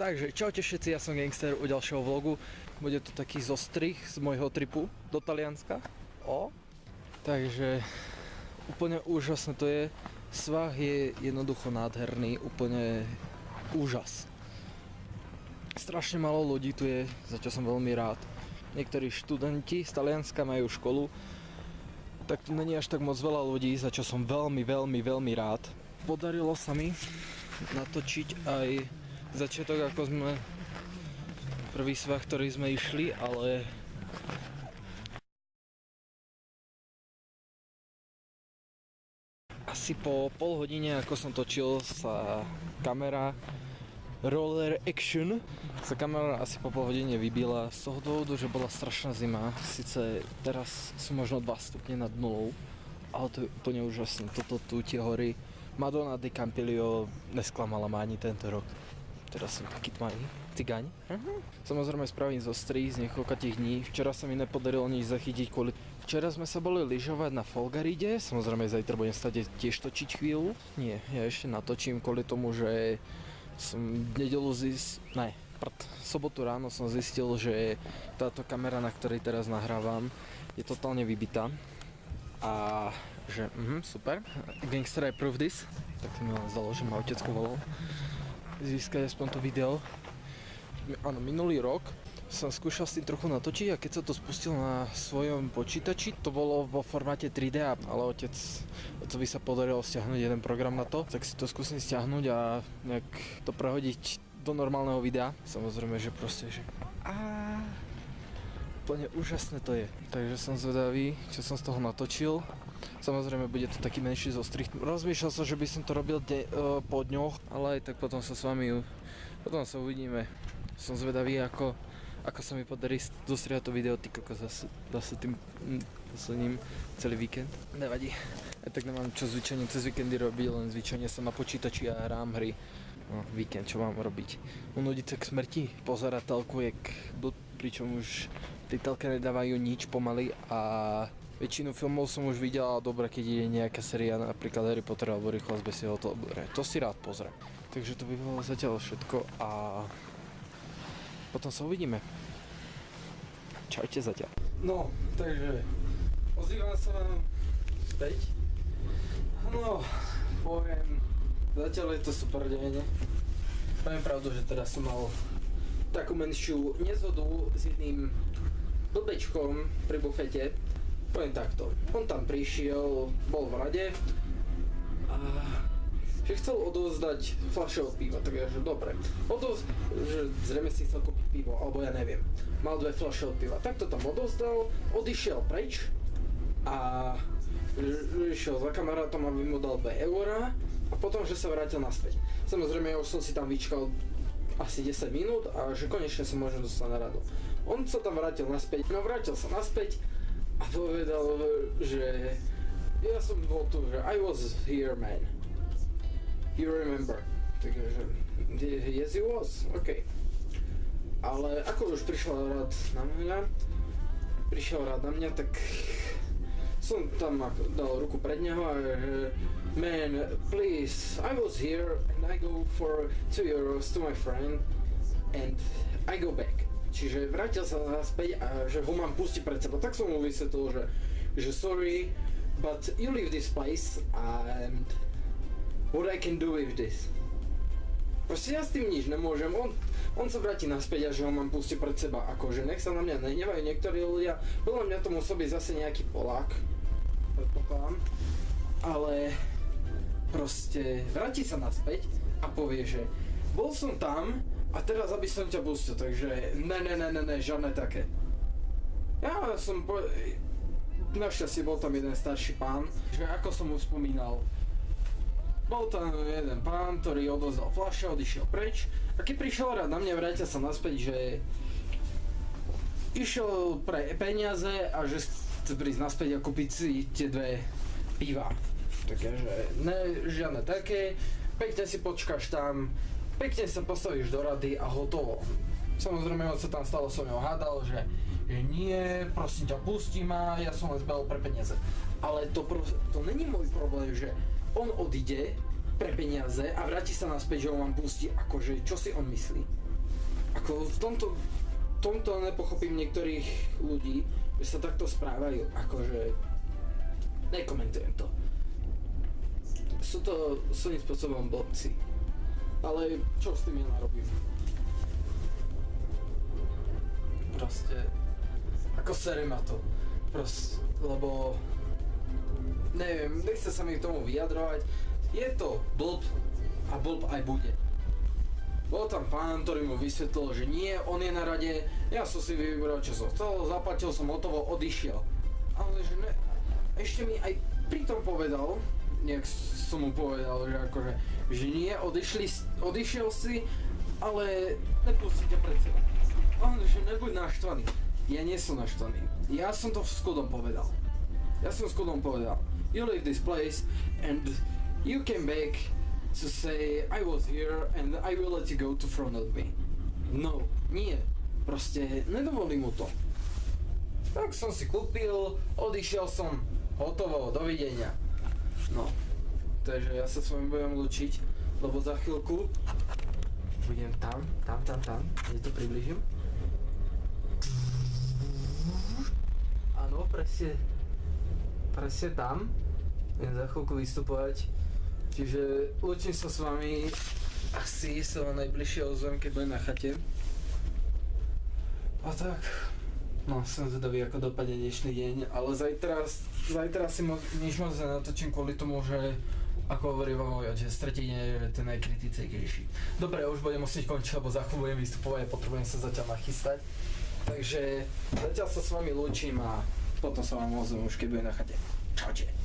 Takže čaute všetci, ja som Gangster u ďalšieho vlogu. Bude to taký zostrih z môjho tripu do Talianska. Takže úplne úžasné to je. Svah je jednoducho nádherný, úplne úžas. Strašne málo ľudí tu je, za čo som veľmi rád. Niektorí študenti z Talianska majú školu, tak tu není až tak moc veľa ľudí, za čo som veľmi rád. Podarilo sa mi natočiť aj začiatok, ako sme prvý svah, ktorý sme išli, ale asi po pol hodine, ako som točil, sa kamera roller action sa kamera asi po pol hodine vybila z toho dôvodu, že bola strašná zima. Sice teraz sú možno 2 stupne nad nulou, ale to je úplne úžasné. Toto tu tie hory Madonna di Campiglio nesklamala ma ani tento rok. Teraz som taký tmavý cigáň. Samozrejme spravím zostrih z niekoľkých dní. Včera sa mi nepodarilo nič zachytiť kvôli... Včera sme sa boli lyžovať na Folgaride. Samozrejme zajtra budem stať tiež točiť chvíľu. Nie, ja ešte natočím kvôli tomu, že som nedelu sobotu ráno som zistil, že táto kamera, na ktorej teraz nahrávam, je totálne vybitá. A že super. Gangster, I prove this. Tak mi len zdalo, že ma otecko volal získať aspoň to video. Áno, minulý rok som skúšal s tým trochu natočiť a keď sa to spustil na svojom počítači, to bolo vo formáte 3D, ale otcovi sa podarilo stiahnuť jeden program na to, tak si to skúsim stiahnuť a nejak to prehodiť do normálneho videa. Samozrejme, že proste, že úplne úžasné to je. Takže som zvedavý, čo som z toho natočil. Samozrejme, bude to taký menší zostrih. Rozmýšľal som, že by som to robil po dňoch, ale aj tak potom sa s vami uvidíme. Som zvedavý, ako sa mi podarí dostrihať to video, ty kokos, zase ním celý víkend. Nevadí. Ja tak nemám čo zvyčajne cez víkendy robiť, len zvyčajne som na počítači a hrám hry. No, víkend, čo mám robiť? Unudiť sa k smrti, pozerať telku, pričom už tej telke nedávajú nič pomaly a väčšinu filmov som už videl, ale dobre, keď ide nejaká séria, napríklad Harry Potter alebo Rýchlosť bez jeho, to si rád pozriem. Takže to by bolo zatiaľ všetko a potom sa uvidíme. Čaute zatiaľ. No, takže ozývam sa vám späť. No, poviem, zatiaľ je to super deň. Poviem pravdu, že teraz som mal takú menšiu nezhodu s jedným blbečkom pri bufete. Poviem takto, on tam prišiel, bol v rade a že chcel odovzdať fľaše od piva, takže dobre. Že zrejme si chcel kúpiť pivo, alebo ja neviem. Mal 2 fľaše od piva, tak to tam odovzdal, odišiel preč a išiel za kamarátom, aby mu dal 2 eurá a potom, že sa vrátil naspäť. Samozrejme, ja už som si tam vyčkal asi 10 minút a že konečne sa môžem dostať na radu. On sa tam vrátil naspäť, a povedal, že ja som bol tu, že I was here, man. You remember? Takže, yes he was, ok. Ale ako už prišiel rád na mňa, tak som tam dal ruku pred neho a man, please, I was here and I go for 2 euros to my friend and I go back. Čiže vrátil sa naspäť a že ho mám pustiť pred seba. Tak som mu vysvetlil, že sorry, but you leave this place and what I can do with this. Proste ja s tým nič nemôžem. On sa vráti naspäť a že ho mám pustiť pred seba. Akože nech sa na mňa nehnevajú niektorí ľudia. Podľa mňa to musel byť zase nejaký Polák. Predpokladám. Ale proste vráti sa naspäť a povie, že bol som tam a teraz, aby som ťa pustil, takže ne, žiadne také. Ja som našťastie bol tam jeden starší pán, že ako som mu spomínal, bol tam jeden pán, ktorý odovzdal fľaše, odišiel preč a keď prišiel rád na mňa, vrátil sa naspäť, že išiel pre peniaze a že chce prísť naspäť a kúpiť si tie 2 piva. Takže ne, žiadne také, pekne si počkáš tam, pekne sa postavíš do rady a hotovo. Samozrejme, on sa tam stále so mnou hádal, že nie, prosím ťa, pustí ma, ja som len zbehol pre peniaze. Ale to není môj problém, že on odíde pre peniaze a vráti sa naspäť, že ho mám pustiť, akože čo si on myslí. Ako v tomto nepochopím niektorých ľudí, že sa takto správajú, akože nekomentujem to. Sú to svojím spôsobom blbci. Ale čo s tým ja narobím? Proste, ako sere ma to. Proste, lebo neviem, nechce sa mi k tomu vyjadrovať. Je to blb a blb aj bude. Bol tam pán, ktorý mu vysvetlil, že nie, on je na rade, ja som si vybral, čo som chcel, zaplatil som hotovo, odišiel. Ale že ne, ešte mi aj pritom povedal, nejak som mu povedal, že akože, že nie, odišiel si, ale nepustí ťa pred seba. Ale že nebuď naštvaný. Ja nie som naštvaný. Ja som to s kľudom povedal. You leave this place and you came back to say I was here and I will let you go to front of me. No, nie. Proste nedovolím mu to. Tak som si kúpil, odišiel som, hotovo, dovidenia. No, takže ja sa s vami budem lúčiť, lebo za chvíľku budem tam, ja to približím. Áno, presne tam, budem za chvíľku vystupovať. Čiže lúčim sa s vami, asi sa vám najbližšie ozvem, keď budem na chate. A tak, no som zvedavý, ako dopadne dnešný deň, ale zajtra si nič moc natočím kvôli tomu, že ako hovorí môj otec, tretí deň je ten najkritickejší. Dobre, už budem musieť končiť, lebo za chvíľu budem vystupovať a potrebujem sa zatiaľ nachystať. Takže zatiaľ sa s vami lúčim a potom sa vám ozvem už, keď budem na chate. Čaute.